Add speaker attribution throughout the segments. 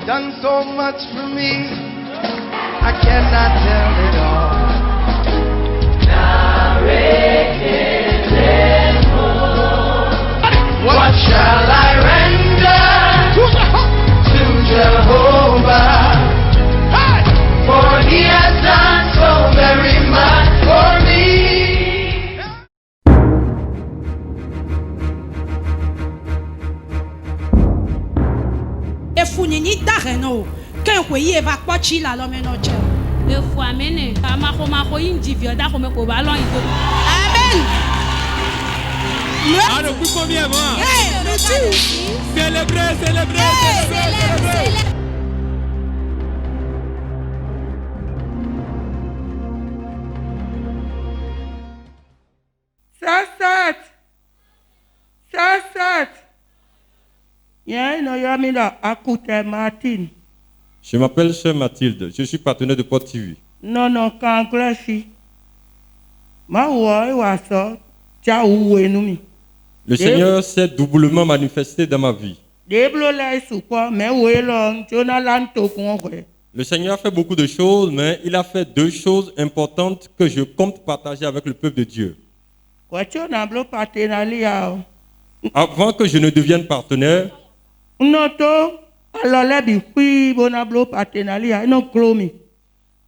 Speaker 1: done so much for me, I cannot tell it all. What shall I render to Jehovah? For he has done so very much for me.
Speaker 2: Efunini dareno, ken kwe eva kwachi la lo menoche.
Speaker 3: Efu amene, amako indivio da ko me ko ba lo ito.
Speaker 2: Amen.
Speaker 4: Alors, plus combien moi?
Speaker 2: Hey, le Dieu.
Speaker 4: Célébrez.
Speaker 5: Sasat. Martin.
Speaker 6: Je m'appelle Sœur Mathilde, je suis partenaire de Port TV.
Speaker 5: Non,
Speaker 6: Le Seigneur s'est doublement manifesté dans ma vie. Le Seigneur a fait beaucoup de choses, mais il a fait deux choses importantes que je compte partager avec le peuple de Dieu. Avant que je ne devienne partenaire, quand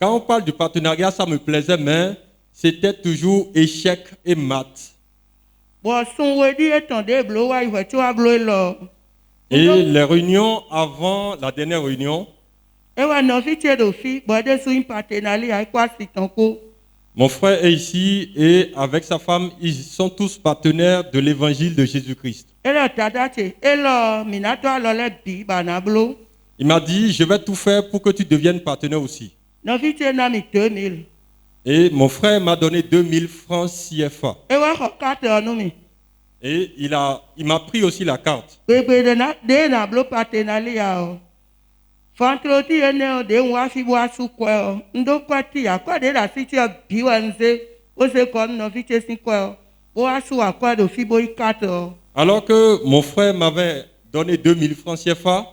Speaker 6: on parle du partenariat, ça me plaisait, mais c'était toujours échec et mat. Et les réunions avant la dernière réunion, mon frère est ici et avec sa femme, ils sont tous partenaires de l'évangile de Jésus-Christ. Il m'a dit, je vais tout faire pour que tu deviennes partenaire aussi. Et mon frère m'a donné 2000 francs CFA. Et il m'a pris aussi la carte. Alors que mon frère m'avait donné 2000 francs CFA,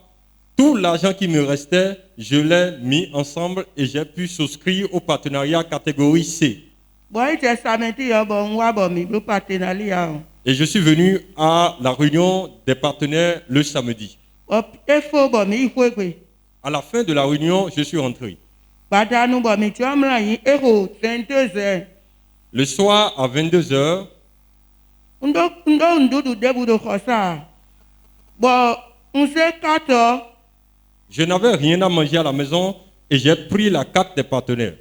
Speaker 6: tout l'argent qui me restait, je l'ai mis ensemble et j'ai pu souscrire au partenariat catégorie C. Et je suis venu à la réunion des partenaires le samedi. À la fin de la réunion, je suis rentré. Le soir à 22h, je n'avais rien à manger à la maison et j'ai pris la carte des partenaires.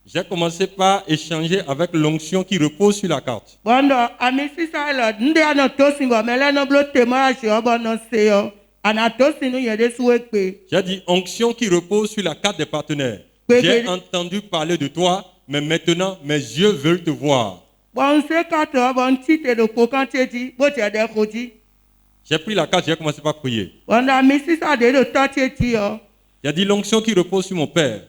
Speaker 6: J'ai commencé par échanger avec l'onction qui repose sur la carte. J'ai dit onction qui repose sur la carte des partenaires. J'ai entendu parler de toi, mais maintenant mes yeux veulent te voir. J'ai pris la carte, j'ai commencé par prier. J'ai dit l'onction qui repose sur mon père.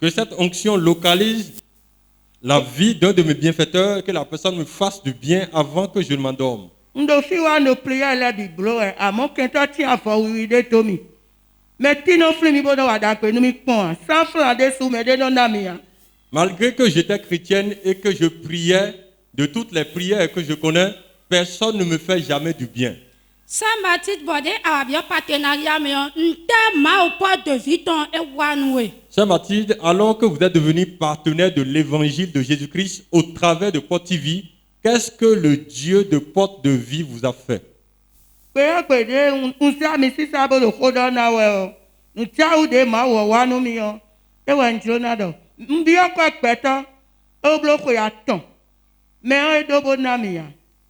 Speaker 6: Que cette onction localise la vie d'un de mes bienfaiteurs, que la personne me fasse du bien avant que je ne m'endorme. Malgré que j'étais chrétienne et que je priais de toutes les prières que je connais, personne ne me fait jamais du bien.
Speaker 2: Saint-Mathilde Bodé a bien partenariat, mais on t'a au pas de viton et wanoué.
Speaker 6: Saint-Mathilde, alors que vous êtes devenu partenaire de l'évangile de Jésus-Christ au travers de Port TV, qu'est-ce que le Dieu de Porte de Vie vous a fait?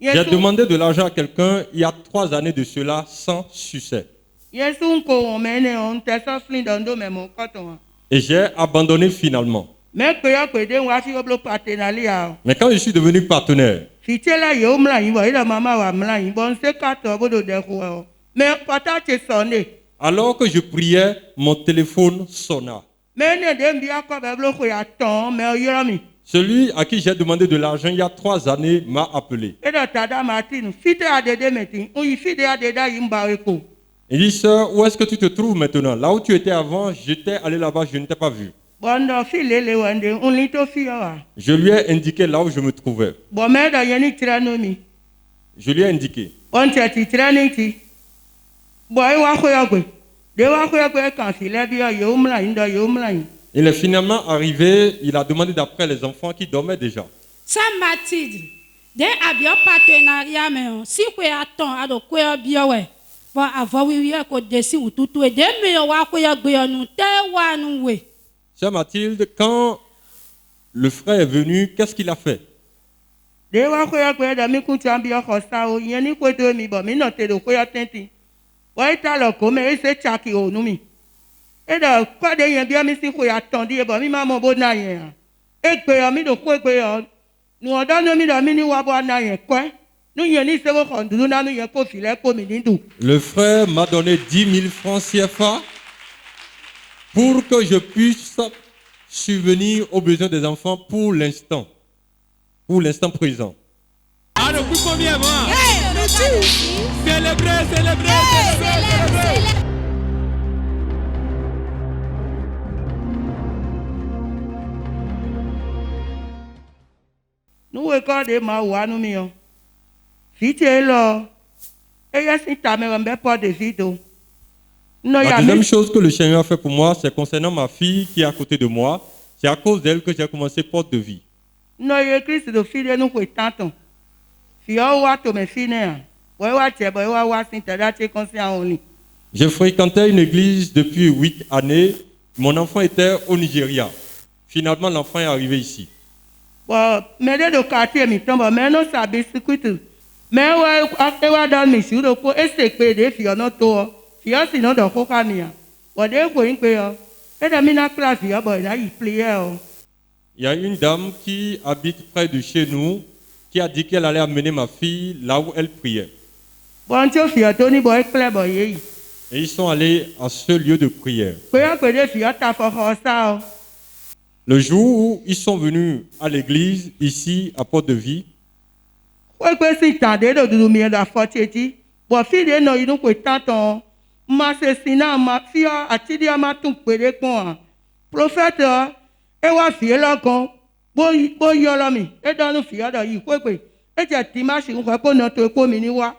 Speaker 6: J'ai demandé de l'argent à quelqu'un il y a 3 années de cela sans succès. Et j'ai abandonné finalement. Mais quand je suis devenu partenaire, alors que je priais, mon téléphone sonna. Celui à qui j'ai demandé de l'argent il y a 3 années m'a appelé.
Speaker 5: Et de tada Martin, fite à dédé metin, ou y fide à dédé yimbareko.
Speaker 6: Il dit, sœur, où est-ce que tu te trouves maintenant? Là où tu étais avant, j'étais allé là-bas, je ne t'ai pas vu.
Speaker 5: Bon, non, file le wende, on lito fiora.
Speaker 6: Je lui ai indiqué là où je me trouvais.
Speaker 5: Bon, mais da yeni tiranomi.
Speaker 6: Je lui ai indiqué.
Speaker 5: On tati tiraniti. Bon, e wa koyagwe. De wa koyagwe kansi lebi yo yomla inda yomla.
Speaker 6: Il est finalement arrivé, il a demandé d'après les enfants qui dormaient déjà.
Speaker 2: Saint Mathilde, de abio partenariat mais si kwe aton ado kwe bio we. Bon avant oui ko desi ou tout et de me wa ko ya gbe onu te wa nu we.
Speaker 6: Sœur Mathilde, quand le frère est venu, qu'est-ce qu'il a fait?
Speaker 5: De wa koyagwe da mi kunti ambio khosa o yen ni ko do mi bo mi no te do koya tenti. Wa ita lo ko me se chaki o nu mi. Et de quoi de yen bien mi si ko ya tondi e bo mi ma mo bo na yen. E gbe yo mi do ko gbe yo. Nu odo no mi do mi ni wa bo na yen ko. Nu yen ni se wo khondu na nu yen ko file ko mi ni du.
Speaker 6: Le frère m'a donné 10 000 francs CFA pour que je puisse subvenir aux besoins des enfants pour l'instant présent.
Speaker 4: Ah, le coup combien bon? Célébrez, célébrez, célébrez.
Speaker 5: Nous regardons ma voix, nous mieux. Si tu es là, et y a si ta mère me pas de vidéo. Non, y
Speaker 6: La
Speaker 5: a
Speaker 6: deuxième
Speaker 5: mis.
Speaker 6: chose que le Seigneur a fait pour moi, c'est concernant ma fille qui est à côté de moi. C'est à cause d'elle que j'ai commencé Porte de Vie.
Speaker 5: Non, y a Christ de fille nous quoi tant. Si on voit tout mes filles, ouais ouais tu boy ouais ouais si t'as d'acheter conscient en ligne.
Speaker 6: J'ai fréquenté une église depuis 8 années. Mon enfant était au Nigeria. Finalement, l'enfant est arrivé ici.
Speaker 5: Bon, mais de quartier mi tombe, mais non ça biscuit. Mais ouais après ouais dans mes choses de quoi est-ce que des filles non toi. Filles sinon de quoi camia. Ouais de quoi une quoi. Et de mina classe ya boy là il pliait.
Speaker 6: Il y a une dame qui habite près de chez nous qui a dit qu'elle allait amener ma fille là où elle priait.
Speaker 5: Bon tu fille Tony boy clair boy.
Speaker 6: Et ils sont allés à ce lieu de prière.
Speaker 5: Quoi que des filles ta for ça.
Speaker 6: Le jour où ils sont venus à l'église, ici, à Porte de Vie,
Speaker 5: Ouais, que si t'entendais de dormir la fortune, bon, fille de nous, ils nous quoi tant, ma sesina, ma fille, a tidi à ma tout pédé quoi. Prophète, et wa fille là con, bon, yolami, et dans nos filles, là, il quoi, et j'ai dimanche, on va pas notre commune, wa.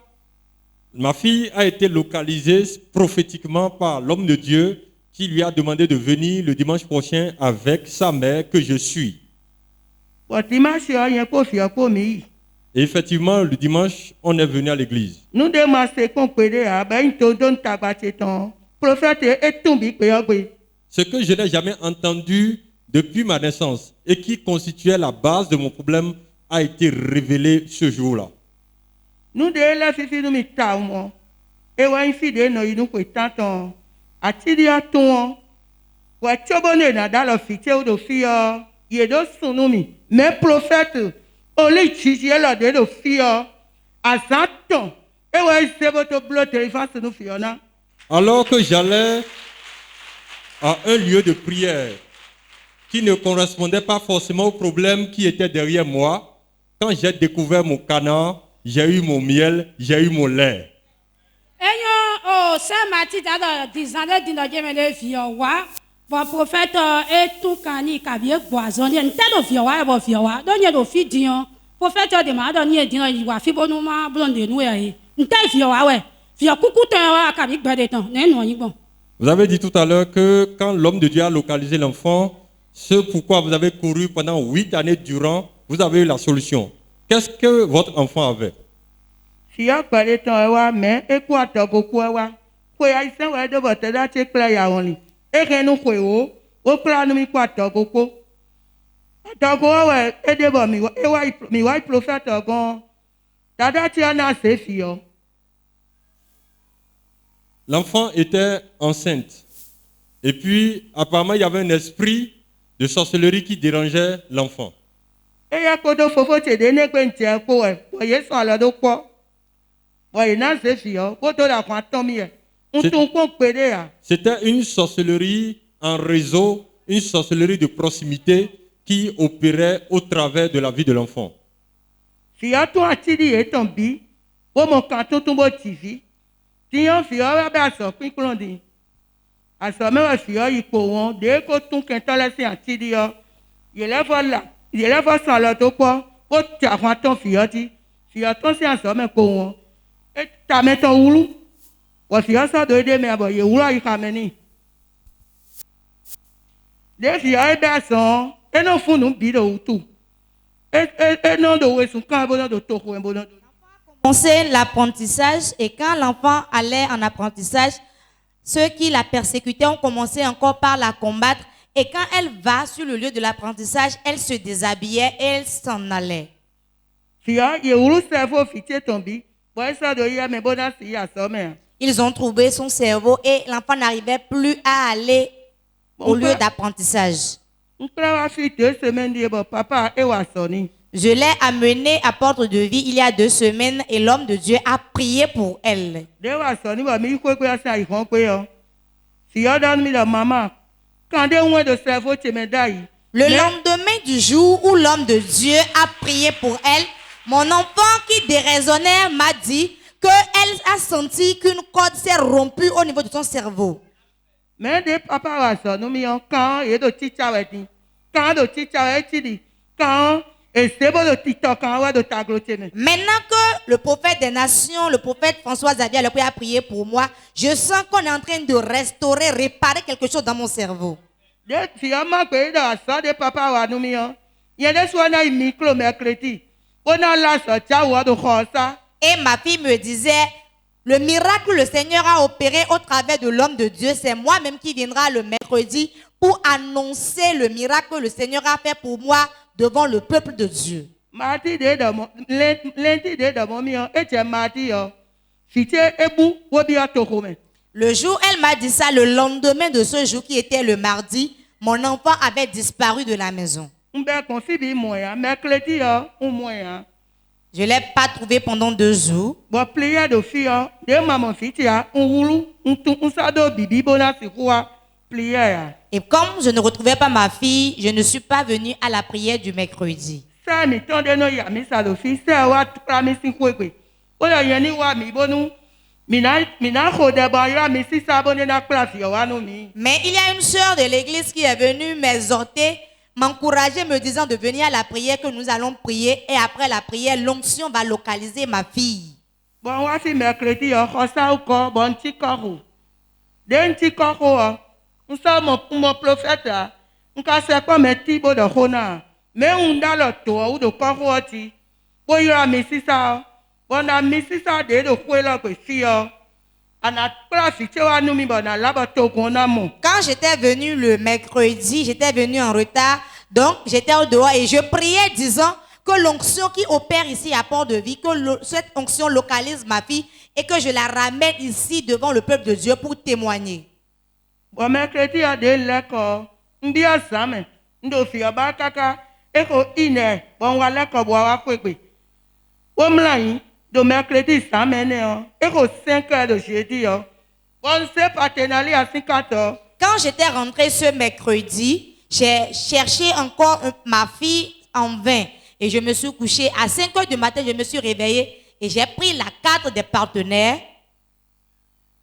Speaker 6: ma fille a été localisée prophétiquement par l'homme de Dieu qui lui a demandé de venir le dimanche prochain avec sa mère que je suis.
Speaker 5: Bon, dimanche, il y a un peu fille commune.
Speaker 6: Et effectivement, le dimanche, on est venu à l'église.
Speaker 5: Nous demandons qu'on peut dire, ben, il te donne ta bâton. Prophète est tombé,
Speaker 6: Ce que je n'ai jamais entendu depuis ma naissance et qui constituait la base de mon problème a été révélé ce jour-là.
Speaker 5: Nous devons la fifi nous mettre et ouais, une fille de nous, nous pouvons tant. A ti di aton wa chobone na da lo fi che o do fi o ye do sunu mi me prophète o le chi la de do fi o azaton e wa se boto blote il fa sunu fi ona.
Speaker 6: Alors que j'allais à un lieu de prière qui ne correspondait pas forcément au problème qui était derrière moi, quand j'ai découvert mon canard, j'ai eu mon miel, j'ai eu mon lait.
Speaker 2: Oh, Saint Mathilde a 10 ans de dîner vioa. Bon prophète et tout cani cabie boison. Il y a une tête de vioa et de vioa. Donc il y a des filles dion. Prophète de ma donne il dit il va fibo nous ma blonde nous une tête vioa ouais. Vioa coucou t'en cabie bête temps. Non bon.
Speaker 6: Vous avez dit tout à l'heure que quand l'homme de Dieu a localisé l'enfant, ce pourquoi vous avez couru pendant 8 années durant, vous avez eu la solution. Qu'est-ce que votre enfant avait?
Speaker 5: Si a pas de temps wa mais e quoi to beaucoup wa. Ko ya isen wa de bote da che kla ya only. E ke nu ko o kla nu mi kwa to beaucoup. To go wa e de bo mi wa prophète ogon. Dada ti ana se fi o.
Speaker 6: L'enfant était enceinte. Et puis, apparemment, il y avait un esprit de sorcellerie qui dérangeait l'enfant.
Speaker 5: E ya ko do fofo che de ne pe ntie ko e. Ko ye so ala do po.
Speaker 6: C'était une sorcellerie en réseau, une sorcellerie de proximité qui opérait au travers de la vie de l'enfant.
Speaker 5: Fia to atidi etombi, o mo kanto to bo TV. Tiyan fia wa ba so pin klondi. Aso me wa fia ipo won de ko tun kento le si atidi yo. Yele fo san lo to po, o ti afan ton fia ti. Fia ton si aso me ko won. E ta me ton wulu. Wa fia so do de me abo ye wulu yi ka me ni. De fia e ba son, e no funu bi do utu.
Speaker 7: Commencer l'apprentissage et quand l'enfant allait en apprentissage, ceux qui la persécutaient ont commencé encore par la combattre et quand elle va sur le lieu de l'apprentissage, elle se déshabillait et elle s'en allait. Ils ont trouvé son cerveau et l'enfant n'arrivait plus à aller au lieu d'apprentissage. Je l'ai amenée à Porte de Vie il y a 2 semaines et l'homme de Dieu a prié pour elle.
Speaker 5: Le
Speaker 7: lendemain du jour où l'homme de Dieu a prié pour elle, mon enfant qui déraisonnait m'a dit qu'elle a senti qu'une corde s'est rompue au niveau de son cerveau.
Speaker 5: Mais des papas quand et de
Speaker 7: maintenant que le prophète des nations, le prophète François Xavier a prié pour moi, je sens qu'on est en train de restaurer, réparer quelque chose dans mon cerveau. Et ma fille me disait, le miracle que le Seigneur a opéré au travers de l'homme de Dieu, c'est moi-même qui viendra le mercredi pour annoncer le miracle que le Seigneur a fait pour moi devant le peuple de Dieu. Le jour, elle m'a dit ça, le lendemain de ce jour qui était le mardi, mon enfant avait disparu de la maison. Je ne l'ai pas trouvé pendant 2 jours. Et comme je ne retrouvais pas ma fille, je ne suis pas venue à la prière du mercredi. Mais il y a une sœur de l'église qui est venue m'exhorter, m'encourager, me disant de venir à la prière, que nous allons prier. Et après la prière, l'onction va localiser ma fille.
Speaker 5: Mon prophète, on casse pas mes tibos de Rona, mais on a le toit ou de Coroti. Pour y aller, ça, on a mis ça de quoi là que si on a profité à nous, mais on a là-bas tout qu'on a mon.
Speaker 7: Quand j'étais venu le mercredi, j'étais venu en retard, donc j'étais au dehors et je priais disant que l'onction qui opère ici à Port de Vie, que cette onction localise ma fille et que je la ramène ici devant le peuple de Dieu pour témoigner.
Speaker 5: Bon mercredi à des l'école, m'bia same, ndo fia ba kaka, eko ine, bon wa l'école boa kwekwe. Bon mlaï, do mercredi same ne, eko 5 heures de jeudi bon c'est partenariat à 5 heures.
Speaker 7: Quand j'étais rentrée ce mercredi, j'ai cherché encore ma fille en vain et je me suis couchée à 5 heures du matin, je me suis réveillée et j'ai pris la carte des partenaires.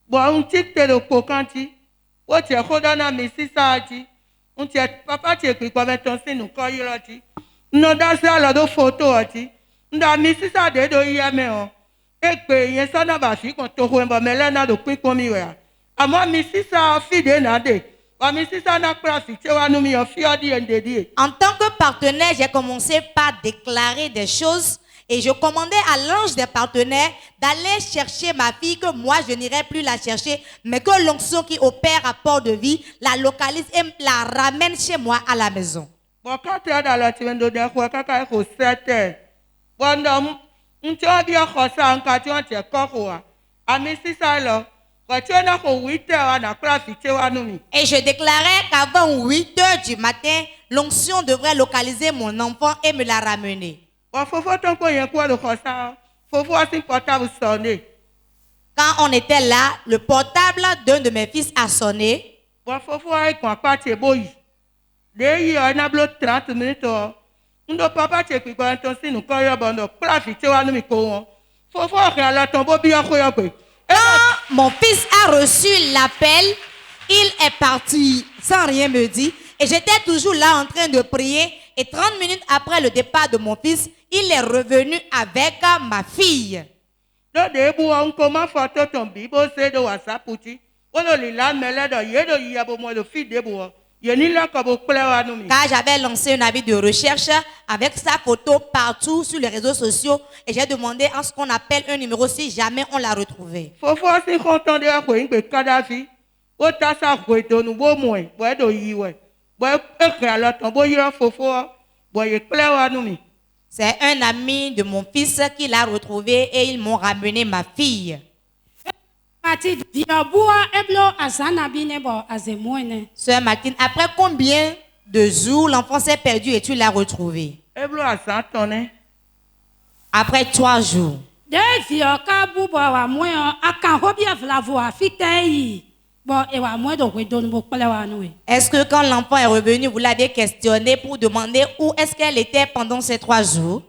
Speaker 5: Bon on tique de kokanti. On tient Rodana Messi Saati, on tient papa tient que comme ton signe nous coyolati. Nous dans ça la de photo ati. Nous Messi Saati de yame et que y a ça n'a pas fi quand tu vois mais là n'a de quoi comme il a. À moi Messi Saati fidèle nade. Messi Saati n'a pas fi tu vas nous mi en fiadi ndedi.
Speaker 7: En tant que partenaire, j'ai commencé par déclarer des choses. Et je commandais à l'ange des partenaires d'aller chercher ma fille, que moi je n'irai plus la chercher, mais que l'onction qui opère à Port de Vie la localise et la ramène chez moi à la maison.
Speaker 5: Bon, quand tu es dans la semaine de dernière, quand tu es au 7h, bon, on t'a bien fait ça, quand tu es encore à Messi Salo, quand tu es au 8h, on a profité à nous.
Speaker 7: Et je déclarais qu'avant 8h du matin, l'onction devrait localiser mon enfant et me la ramener. Quand on était là, le portable d'un de mes fils a sonné.
Speaker 5: Dès on a bloqué 30 minutes. On doit papa checker quand on s'y nous colle bon donc place tu vois nous micro. Faut voir que la tombe bien quoi.
Speaker 7: Quand mon fils a reçu l'appel, il est parti sans rien me dire. Et j'étais toujours là en train de prier. Et 30 minutes après le départ de mon fils, il est revenu avec ma fille.
Speaker 5: Donc, début, on commence à faire ton bible, c'est de WhatsApp. On a les lames, mais là, il y a de filles début.
Speaker 7: Car j'avais lancé un avis de recherche avec sa photo partout sur les réseaux sociaux. Et j'ai demandé à ce qu'on appelle un numéro si jamais on l'a retrouvé.
Speaker 5: Faut voir si on entend des accords de Kadhafi. On t'a ça fait de nous, bon, moins. Ouais, de y ouais. Ouais, alors, ton beau, il faut voir. Ouais, clair à nous.
Speaker 7: C'est un ami de mon fils qui l'a retrouvé et ils m'ont ramené ma fille. Sœur Martine, après combien de jours l'enfant s'est perdu et tu l'as retrouvé? Après 3 jours. Est-ce que quand l'enfant est revenu, vous l'avez questionné pour demander où est-ce qu'elle était pendant ces 3 jours?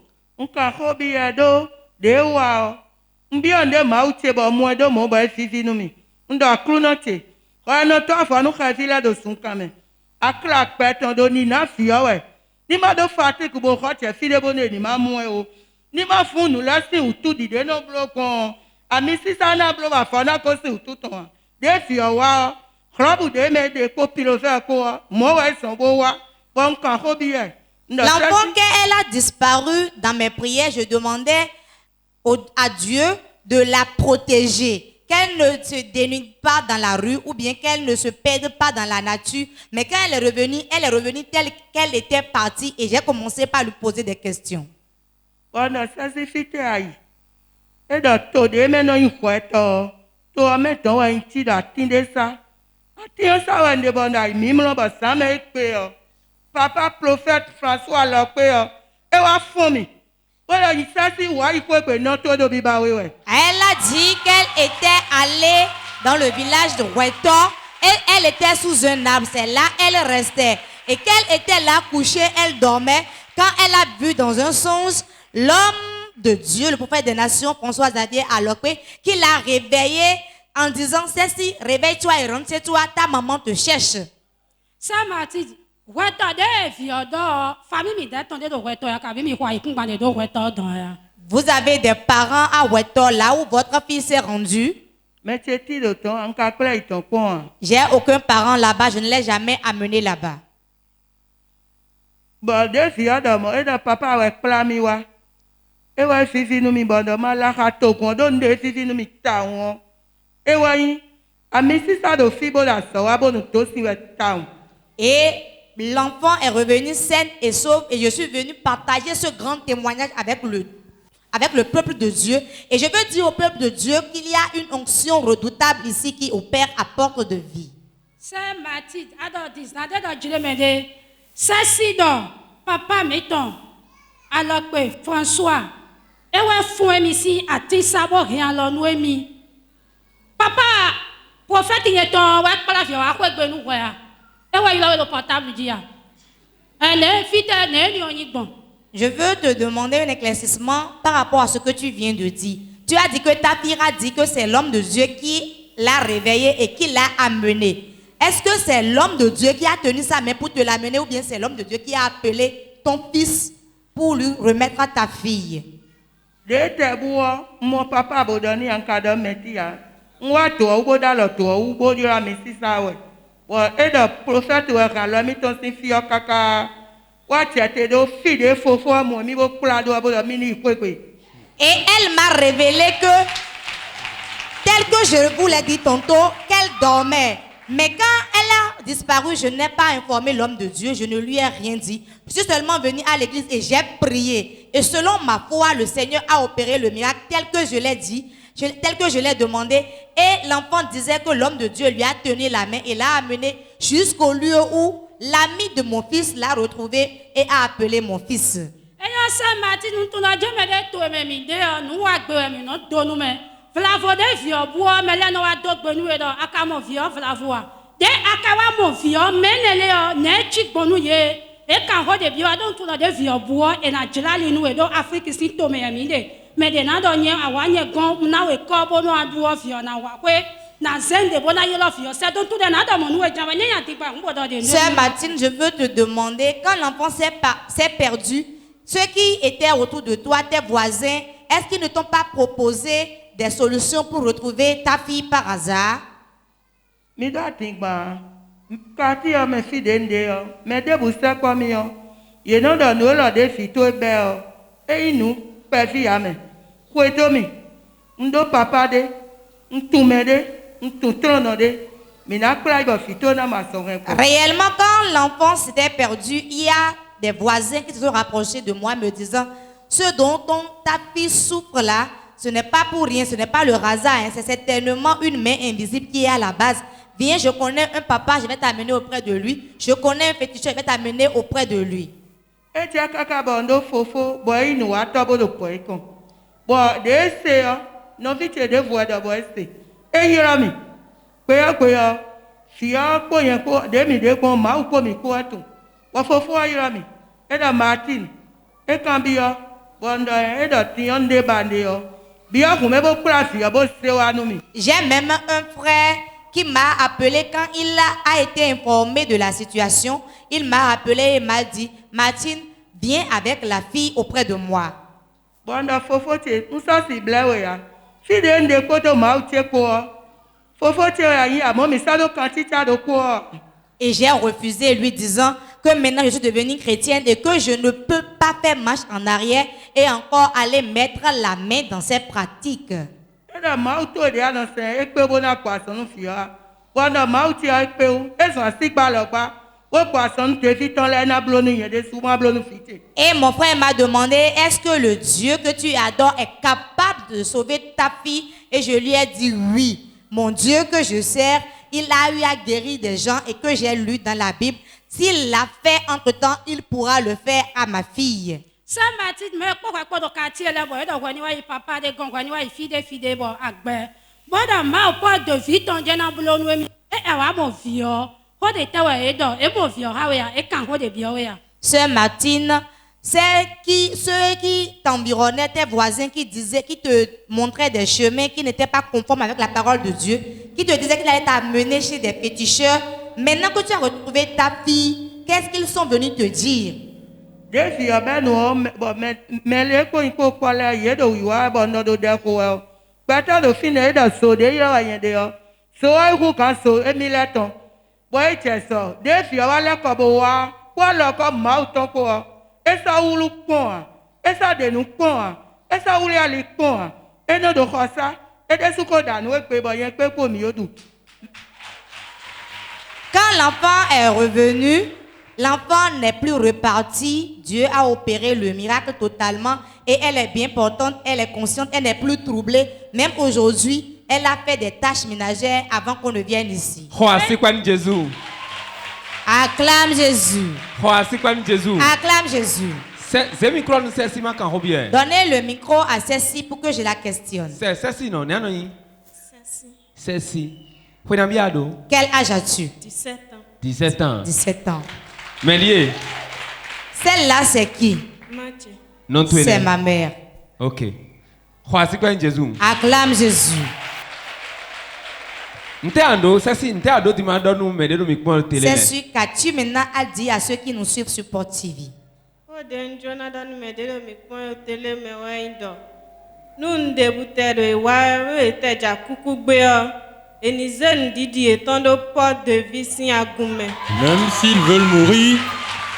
Speaker 7: L'enfant qu'elle a disparu dans mes prières, je demandais à Dieu de la protéger, qu'elle ne se dénude pas dans la rue ou bien qu'elle ne se perde pas dans la nature. Mais quand elle est revenue telle qu'elle était partie et j'ai commencé par lui poser des questions.
Speaker 5: Papa prophète François Lopé, et wa fomi. Voilà, il s'agit
Speaker 7: Elle a dit qu'elle était allée dans le village de Wetor et elle était sous un arbre. C'est là elle restait. Et qu'elle était là couchée, elle dormait. Quand elle a vu dans un songe l'homme de Dieu, le prophète des nations, François Xavier Alokwe, qui l'a réveillée en disant: Ceci, réveille-toi et rentre chez toi, ta maman te cherche.
Speaker 2: Ça m'a dit. Vous
Speaker 7: avez des parents à Wetor, là où votre fils est rendu? J'ai aucun parent là-bas, je ne l'ai jamais amené là-bas. Et l'enfant est revenu sain et sauf et je suis venu partager ce grand témoignage avec le peuple de Dieu. Et je veux dire au peuple de Dieu qu'il y a une onction redoutable ici qui opère à porte de vie.
Speaker 2: C'est Mathilde, c'est papa mettons, alors que François, et ouais fouet ici à Tissabo rien l'ennui. Papa, prophète il est en ouais pas la vie à quoi que nous voyons.
Speaker 7: Je veux te demander un éclaircissement par rapport à ce que tu viens de dire. Tu as dit que ta fille a dit que c'est l'homme de Dieu qui l'a réveillé et qui l'a amené. Est-ce que c'est l'homme de Dieu qui a tenu sa main pour te l'amener ou bien c'est l'homme de Dieu qui a appelé ton fils pour lui remettre à ta fille?
Speaker 5: Mon papa a donné un cadeau métier. Moi, toi, ou dans le toit, ou bon, il a mis ça, ouais. Et le prophète a mis ton fille au caca.
Speaker 7: Et elle m'a révélé que, tel que je vous l'ai dit tantôt, qu'elle dormait. Mais quand elle a disparu, je n'ai pas informé l'homme de Dieu, je ne lui ai rien dit. Je suis seulement venu à l'église et j'ai prié. Et selon ma foi, le Seigneur a opéré le miracle tel que je l'ai dit. Tel que je l'ai demandé, et l'enfant disait que l'homme de Dieu lui a tenu la main et l'a amené jusqu'au lieu où l'ami de mon fils l'a retrouvé et a appelé mon fils.
Speaker 2: de akawa mo vio menele yo ne chigbonu ye e kan ho de bio don tu de vio buo e na jilali nu e do Afrique si to me mi de me de na do nye awanye gon na we ko bo no aduo vio na wa kwe na zende bona ye lo vio se don tu de na do mo nu e jawa nye yanti pa mbo do de.
Speaker 7: Sœur Martine, je veux te demander, quand l'enfant s'est perdu, ceux qui étaient autour de toi, tes voisins, est-ce qu'ils ne t'ont pas proposé des solutions pour retrouver ta fille par hasard?
Speaker 5: Mi do atingba kati yo me fi dende yo me de bu se kwa mi yo ye no do no lo de fi to be yo e inu pe fi ya me ku to mi ndo papa de ntume de ntutrono de mi na kra go fi to na ma so ren ko.
Speaker 7: Réellement, quand l'enfant s'était perdu, il y a des voisins qui se sont rapprochés de moi me disant, ce dont ta fille souffre là, ce n'est pas pour rien, ce n'est pas le hasard, hein, c'est certainement une main invisible qui est à la base. Viens, je connais un papa, je vais t'amener auprès de lui. Je connais un féticheur, je vais t'amener auprès de lui.
Speaker 5: E tia kaka bondo fofo boy nu wa to bo do boy kon. Bo de se yo no fi che de vo do boy se. E yira mi. Pe yo fi yo ko yen ko de mi de kon ma ko mi ko atun. Wo fofo yira mi. E da Martin. E kan bi yo bondo e do ti on de bande yo. Bi yo ku me bo kura fi yo bo se wa nu mi.
Speaker 7: J'ai même un frère qui m'a appelé quand il a été informé de la situation. Il m'a appelé et m'a dit, Martine, viens avec la fille auprès de moi.
Speaker 5: Bondo fofo che nso si blewe ya. Fi de nde ko to ma uche ko. Fofo che ya yi amo mi sa do kan ti cha do ko.
Speaker 7: Et j'ai refusé, lui disant que maintenant je suis devenue chrétienne et que je ne peux pas faire marche en arrière et encore aller mettre la main dans ces pratiques.
Speaker 5: Eda mauto de anose ekpe bona poisson fia. Wanda mauti ekpe o eso asigba lo pa. O poisson te fi ton le na blonu yen de souvent blonu fite.
Speaker 7: Et mon frère m'a demandé, est-ce que le Dieu que tu adores est capable de sauver ta fille? Et je lui ai dit oui. Mon Dieu que je sers, il a eu à guérir des gens et que j'ai lu dans la Bible. S'il l'a fait entre-temps, il pourra le faire à ma fille.
Speaker 2: Sœur Martine, me ko do quartier le bo e do gwani wa papa de gon gwani wa fide bo agbe. Bo da ma o po de vite on je na bulo nu mi e wa mo vio. Ho de te wa e do e mo vio ha we ya e kan ho de bio we ya.
Speaker 7: Sœur Martine, ceux qui t'environnaient, tes voisins qui te montraient des chemins qui n'étaient pas conformes avec la parole de Dieu, qui te disaient qu'il allait t'amener chez des féticheurs. Maintenant que tu as retrouvé ta fille, qu'est-ce qu'ils sont venus te dire?
Speaker 5: Desi ya be no bo me le ko ko le ye do wa bo no do de ko e. Bata do fine da so de yo yen de yo. So ai ku kan so emi le ton. Bo e che so. Desi ya wa le ko bo wa. Ko lo ko ma o ton ko. E sa wulu pon. E sa de nu pon. E sa wulu ali pon. E no do ko sa. E de su ko da nu e pe bo yen pe ko mi odu.
Speaker 7: Quand l'enfant est revenu, l'enfant n'est plus reparti. Dieu a opéré le miracle totalement et elle est bien portante, elle est consciente, elle n'est plus troublée. Même aujourd'hui, elle a fait des tâches ménagères avant qu'on ne vienne ici. Acclame Jésus. Acclame Jésus. Donnez le micro à Cécile pour que je la questionne. Quel âge as-tu?
Speaker 3: 17 ans.
Speaker 8: 17 ans.
Speaker 7: 17 ans.
Speaker 8: Mélier.
Speaker 7: Celle-là, c'est qui?
Speaker 3: Mathieu.
Speaker 8: Non, tu es
Speaker 7: C'est ma mère.
Speaker 8: Ok. Jésus.
Speaker 7: Acclame Jésus.
Speaker 8: C'est
Speaker 7: sûr qu'as-tu maintenant à dire à ceux qui nous suivent sur Port TV?
Speaker 3: Nous débutons
Speaker 6: Même s'ils veulent mourir,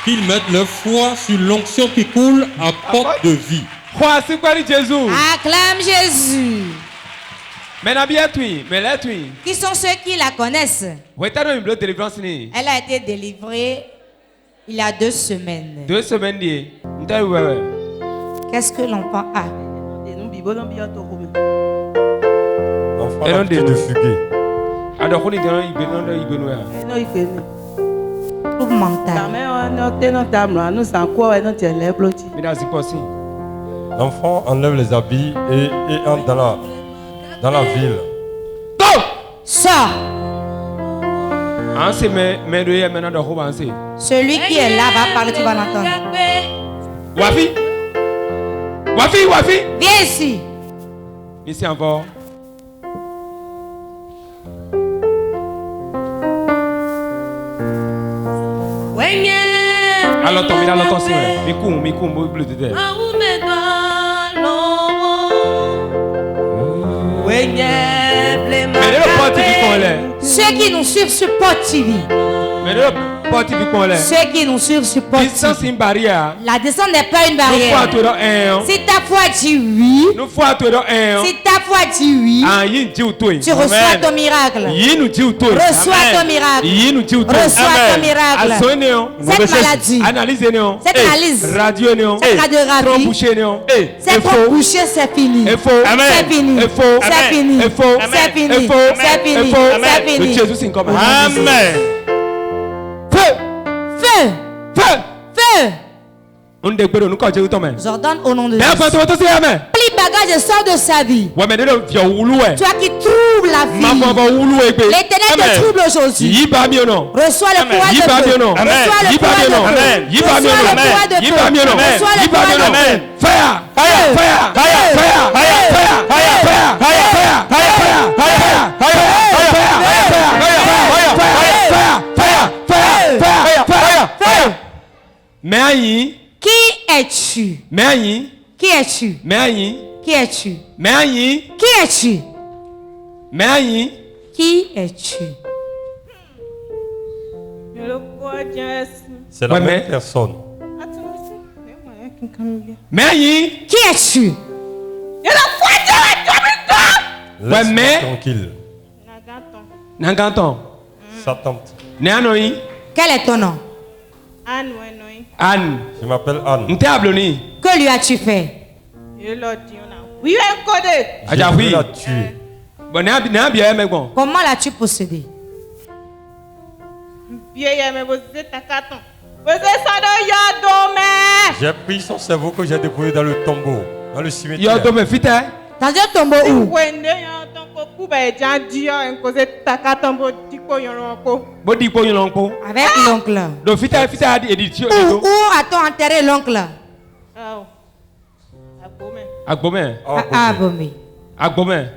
Speaker 6: qu'ils mettent leur foi sur l'onction qui coule à porte de vie.
Speaker 7: Acclame Jésus.
Speaker 8: Qui
Speaker 7: Qui sont ceux qui la connaissent? Elle a été délivrée il y a 2 semaines.
Speaker 8: 2 semaines.
Speaker 7: Qu'est-ce que l'enfant a?
Speaker 6: L'enfant a de fuguer.
Speaker 7: Trouble mental.
Speaker 6: L'enfant enlève les habits et entre dans la ville.
Speaker 7: Sors.
Speaker 8: En ce mais de maintenant de commencer.
Speaker 7: Celui qui est là va parler, tu vas l'entendre.
Speaker 8: Wafi. Wafi, Wafi.
Speaker 7: Viens ici.
Speaker 8: Ici encore. Alors tombe, alors tombe, c'est Mikou, bleu de terre. Mais le parti qui connaît.
Speaker 7: Ceux qui nous suivent sur Pot TV.
Speaker 8: Mais le parti qui connaît.
Speaker 7: Ceux qui nous suivent sur Pot
Speaker 8: Distance
Speaker 7: TV.
Speaker 8: une barrière.
Speaker 7: La descente n'est pas une
Speaker 8: Nous fois
Speaker 7: barrière.
Speaker 8: tu dans un.
Speaker 7: Si ta foi dit oui,
Speaker 8: Nous fois tu dans un.
Speaker 7: si ta foi dit oui,
Speaker 8: Ah, yin dit ou toi.
Speaker 7: tu reçois ton miracle.
Speaker 8: Yin nous dit ou toi.
Speaker 7: Reçois ton miracle.
Speaker 8: Yin nous dit ou toi.
Speaker 7: Reçois ton miracle.
Speaker 8: Assoin néon.
Speaker 7: Cette maladie,
Speaker 8: Analyse néon.
Speaker 7: cette analyse,
Speaker 8: Radio néon.
Speaker 7: cette radiographie,
Speaker 8: Trop bouché néon.
Speaker 7: c'est trop bouché, c'est fini.
Speaker 8: Et faux.
Speaker 7: C'est fini.
Speaker 8: Et faux.
Speaker 7: C'est fini.
Speaker 8: Et faux.
Speaker 7: C'est fini.
Speaker 8: Et faux.
Speaker 7: C'est fini.
Speaker 8: Et faux.
Speaker 7: C'est
Speaker 8: Le
Speaker 7: fini.
Speaker 8: Jésus c'est comme
Speaker 1: Amen.
Speaker 8: Feu.
Speaker 7: Feu.
Speaker 8: Feu.
Speaker 7: Feu.
Speaker 8: On dégbèrè nous quand Jésus tombe.
Speaker 7: J'ordonne au nom de
Speaker 8: Mais
Speaker 7: Jésus.
Speaker 8: après toi c'est amen.
Speaker 7: Plie bagage et sors de sa vie.
Speaker 8: Ouais mais le vieux oulou ouais.
Speaker 7: Toi qui troubles la
Speaker 8: Ma
Speaker 7: vie.
Speaker 8: maman oulou égbe.
Speaker 7: L'éternel te trouble aujourd'hui.
Speaker 8: Yi ba mi non.
Speaker 7: Reçois le pouvoir
Speaker 8: Yi
Speaker 7: de
Speaker 8: ba mi
Speaker 7: feu.
Speaker 8: non.
Speaker 7: Reçois le
Speaker 8: Yi ba
Speaker 7: pouvoir
Speaker 8: mi
Speaker 7: de
Speaker 8: non.
Speaker 7: feu.
Speaker 8: Yi ba mi
Speaker 7: Reçois
Speaker 8: non.
Speaker 7: le pouvoir de
Speaker 8: Yi ba mi
Speaker 7: feu.
Speaker 8: non.
Speaker 7: Reçois le
Speaker 8: Yi ba mi
Speaker 7: pouvoir
Speaker 8: non.
Speaker 7: de feu.
Speaker 8: Fire. Fire. Fire. Fire. Fire. Mais
Speaker 7: Qui es-tu?
Speaker 8: mais
Speaker 7: Qui es-tu?
Speaker 8: mais
Speaker 7: Qui es-tu?
Speaker 8: mais
Speaker 7: Qui es-tu?
Speaker 8: mais
Speaker 7: Qui es-tu?
Speaker 6: C'est la
Speaker 8: Ouais,
Speaker 6: même
Speaker 8: mais-
Speaker 6: personne.
Speaker 8: mais
Speaker 7: Qui es-tu?
Speaker 8: Ouais,
Speaker 6: Laisse-moi
Speaker 8: mais-
Speaker 6: tranquille.
Speaker 8: Nanganton.
Speaker 6: Sa tante.
Speaker 8: Néanoï.
Speaker 7: Quel est ton nom?
Speaker 8: Anne.
Speaker 6: Je m'appelle Anne.
Speaker 8: N'te abloni.
Speaker 7: Que lui as-tu fait?
Speaker 8: Aja
Speaker 6: Je
Speaker 8: oui.
Speaker 6: veux la tuer.
Speaker 8: Bon n'a bien mais bon.
Speaker 7: Comment l'as-tu possédé?
Speaker 6: J'ai pris son cerveau que j'ai déposé dans le tombeau, dans le
Speaker 8: Yo
Speaker 6: cimetière.
Speaker 8: do me fite.
Speaker 7: Dans un tombeau où?
Speaker 8: Bodi po yon po.
Speaker 7: Avec l'oncle.
Speaker 8: Do fite adi édition.
Speaker 7: Où a-t-on enterré l'oncle?
Speaker 8: Agbome.
Speaker 7: Ah, Bomé.
Speaker 8: Agbome.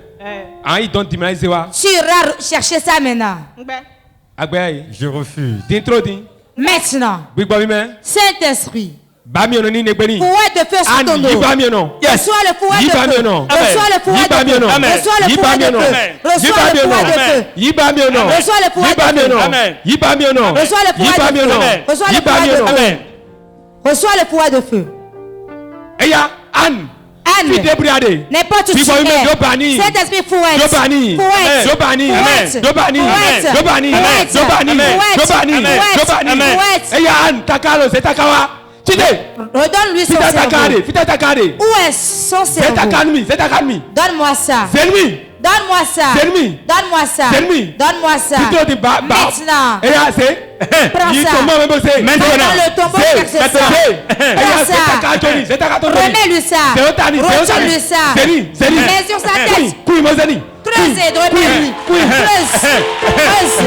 Speaker 8: Ah il donne dimai sewa.
Speaker 7: Tu iras chercher ça maintenant.
Speaker 8: Agbe.
Speaker 6: Je refuse.
Speaker 8: D'intro din.
Speaker 7: Maintenant,
Speaker 8: Bigbo mi me.
Speaker 7: Saint-Esprit,
Speaker 8: Ba mi ono ni negbeni.
Speaker 7: pouvoir de feu sur ton
Speaker 8: Anne
Speaker 7: dos.
Speaker 8: yiba mi ono.
Speaker 7: Reçois le pouvoir de
Speaker 8: Yiba mi
Speaker 7: feu.
Speaker 8: ono.
Speaker 7: Reçois le pouvoir
Speaker 8: Yiba
Speaker 7: de
Speaker 8: mi
Speaker 7: feu.
Speaker 8: ono.
Speaker 7: Reçois le
Speaker 8: Yiba
Speaker 7: pouvoir
Speaker 8: mi
Speaker 7: de
Speaker 8: ono.
Speaker 7: feu. Reçois le pouvoir de feu.
Speaker 8: Yiba mi ono.
Speaker 7: Reçois le pouvoir
Speaker 8: Yiba
Speaker 7: de
Speaker 8: mi
Speaker 7: feu.
Speaker 8: ono. Yiba mi ono.
Speaker 7: Reçois le pouvoir
Speaker 8: Yiba
Speaker 7: de
Speaker 8: mi
Speaker 7: feu.
Speaker 8: ono.
Speaker 7: Reçois le
Speaker 8: Yiba
Speaker 7: pouvoir
Speaker 8: mi
Speaker 7: de
Speaker 8: ono.
Speaker 7: feu. Reçois le pouvoir de feu.
Speaker 8: Eya Anne.
Speaker 7: Anne,
Speaker 8: Fi debriade.
Speaker 7: n'importe où tu
Speaker 8: Bigbo mi me
Speaker 7: es.
Speaker 8: do bani.
Speaker 7: Saint-Esprit fouette.
Speaker 8: Do bani.
Speaker 7: Fouette.
Speaker 8: Do bani.
Speaker 7: Fouette.
Speaker 8: Do bani.
Speaker 7: Fouette.
Speaker 8: Do bani.
Speaker 7: Fouette.
Speaker 8: Do bani.
Speaker 7: Fouette.
Speaker 8: Do bani.
Speaker 7: Fouette.
Speaker 8: Do bani.
Speaker 7: Fouette.
Speaker 8: Eya Anne takalo c'est takawa. Chide.
Speaker 7: Redonne-lui son
Speaker 8: Fita
Speaker 7: cerveau.
Speaker 8: takade. Fita takade.
Speaker 7: Où est son
Speaker 8: C'est
Speaker 7: cerveau?
Speaker 8: takanmi. C'est takanmi.
Speaker 7: Donne-moi ça.
Speaker 8: C'est lui.
Speaker 7: Donne-moi ça.
Speaker 8: C'est lui.
Speaker 7: Donne-moi ça.
Speaker 8: C'est lui.
Speaker 7: Donne-moi ça.
Speaker 8: Plutôt de ba.
Speaker 7: Maintenant.
Speaker 8: Eya c'est.
Speaker 7: Prends
Speaker 8: Il
Speaker 7: ça.
Speaker 8: tombe même c'est.
Speaker 7: Dans le tombeau, cherche ça.
Speaker 8: Eya c'est
Speaker 7: ça.
Speaker 8: takatoni. C'est takatoni.
Speaker 7: Remets-lui ça.
Speaker 8: C'est otani. C'est otani.
Speaker 7: Retire-lui ça.
Speaker 8: C'est lui. C'est lui.
Speaker 7: Mets sur sa tête.
Speaker 8: Kui mozani.
Speaker 7: Creuse et remets-lui. Creuse. Creuse.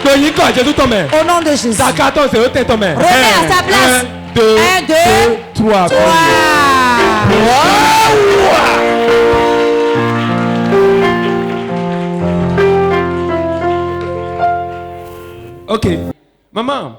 Speaker 8: Toyi ko Jésus tombe.
Speaker 7: Au nom de Jésus.
Speaker 8: Takaton c'est ote tombe.
Speaker 7: Remets à sa place.
Speaker 8: 1, 2,
Speaker 7: 1, 2,
Speaker 8: 3.
Speaker 7: 3.
Speaker 8: Ok. Maman.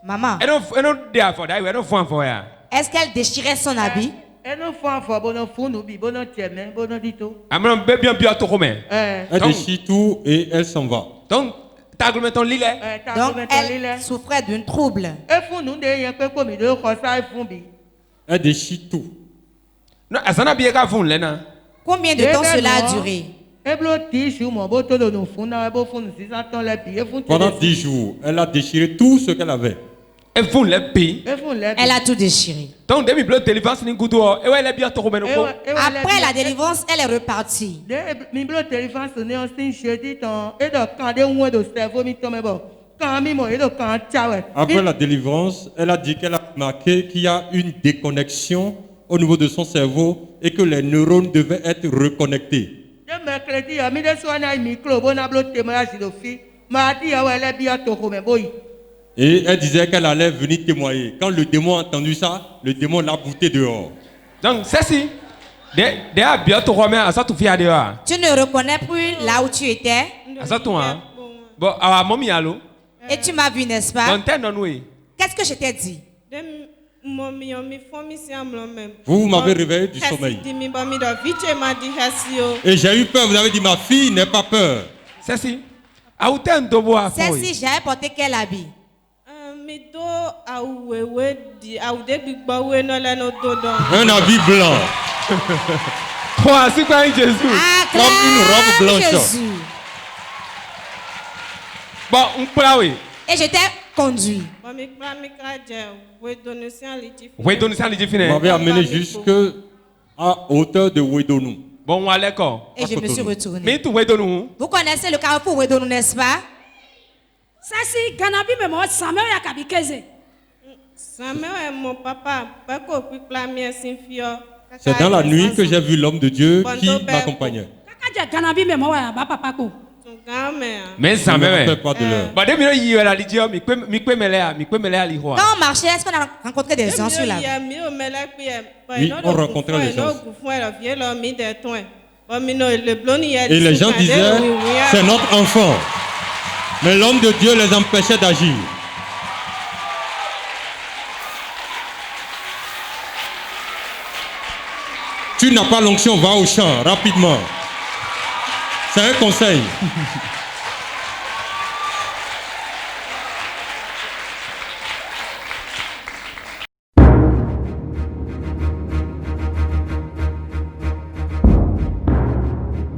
Speaker 7: Maman,
Speaker 8: I don't there for that. I don't fun for ya.
Speaker 7: est-ce qu'elle déchirait son habit?
Speaker 5: Et nous faisons fort, bon, nous faisons, bon, nous tiens, bon, nous dit tout.
Speaker 8: I'm bien bien to come.
Speaker 6: Elle
Speaker 8: Donc-
Speaker 6: déchire tout et elle s'en va.
Speaker 8: Donc ta ton lit là.
Speaker 7: Donc, elle souffrait d'un trouble.
Speaker 5: Et fou, nous, des gens qui comme deux fois ça, ils font bien.
Speaker 6: Elle déchire tout.
Speaker 8: Non, asana bien ka fun lena.
Speaker 7: Combien de temps cela a duré?
Speaker 5: Et blotti sur mon beau de nous font, nous font 600 ans les pieds, font
Speaker 6: Pendant 10 jours, elle a déchiré tout ce qu'elle avait.
Speaker 8: E fun le pays.
Speaker 5: Et font les
Speaker 7: Elle a tout déchiré.
Speaker 8: Donc demi blood délivrance ni kudo. E ouais le bien to come no ko.
Speaker 7: Après la délivrance, elle est repartie.
Speaker 5: Mi blo téléphone sonné en signe jeudi ton et donc quand des mois de cerveau mi tombe bon quand mi mo et donc quand ciao
Speaker 6: Après la délivrance, elle a dit qu'elle a remarqué qu'il y a une déconnexion au niveau de son cerveau et que les neurones devaient être reconnectés.
Speaker 5: le mercredi a mi de soin na micro bon a blo témoignage de fille
Speaker 6: Et elle disait qu'elle allait venir témoigner. Quand le démon a entendu ça, le démon l'a bouté dehors.
Speaker 8: Donc, c'est si. Tu
Speaker 7: ne reconnais plus là où tu étais.
Speaker 8: Bon, mommy, allô?
Speaker 7: Et tu m'as vu, n'est-ce pas?
Speaker 8: Bon,
Speaker 7: Qu'est-ce que je t'ai dit?
Speaker 6: Vous m'avez réveillé du sommeil. Et j'ai eu peur. Vous avez dit, ma fille, n'aie pas peur.
Speaker 8: C'est si.
Speaker 7: C'est si, j'avais porté quel habit?
Speaker 6: Un habit blanc.
Speaker 8: C'est quoi Jésus?
Speaker 6: Comme une robe blanche.
Speaker 7: Jésus.
Speaker 8: Bon, on peut oui.
Speaker 7: Et je t'ai conduit.
Speaker 6: Vous m'avez amené jusqu'à hauteur de Wedonu.
Speaker 8: Bon, on va d'accord.
Speaker 7: Et je me suis retourné.
Speaker 8: Mais tu Wedonu?
Speaker 7: Vous connaissez le carrefour Wedonu, n'est-ce pas?
Speaker 2: Ça c'est Ganabi mais moi ça me ya kabikeze.
Speaker 6: C'est dans la nuit que j'ai vu l'homme de Dieu qui m'accompagnait.
Speaker 8: Mais ça
Speaker 6: ne me rappelle pas de l'heure.
Speaker 7: Quand on marchait, est-ce qu'on a rencontré des gens sur la route?
Speaker 6: Oui, on rencontrait les gens. Et les gens disaient, c'est notre enfant. Mais l'homme de Dieu les empêchait d'agir. Tu n'as pas l'onction, va au champ, rapidement. C'est un conseil.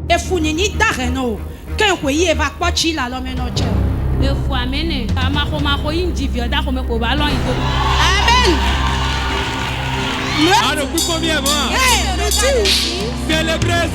Speaker 2: Et Founini Dareno, qu'un pays évacue chi la l'homme noche.
Speaker 3: Le fou amène. Amen.
Speaker 4: Ah, le coup combien, moi? Célébrez.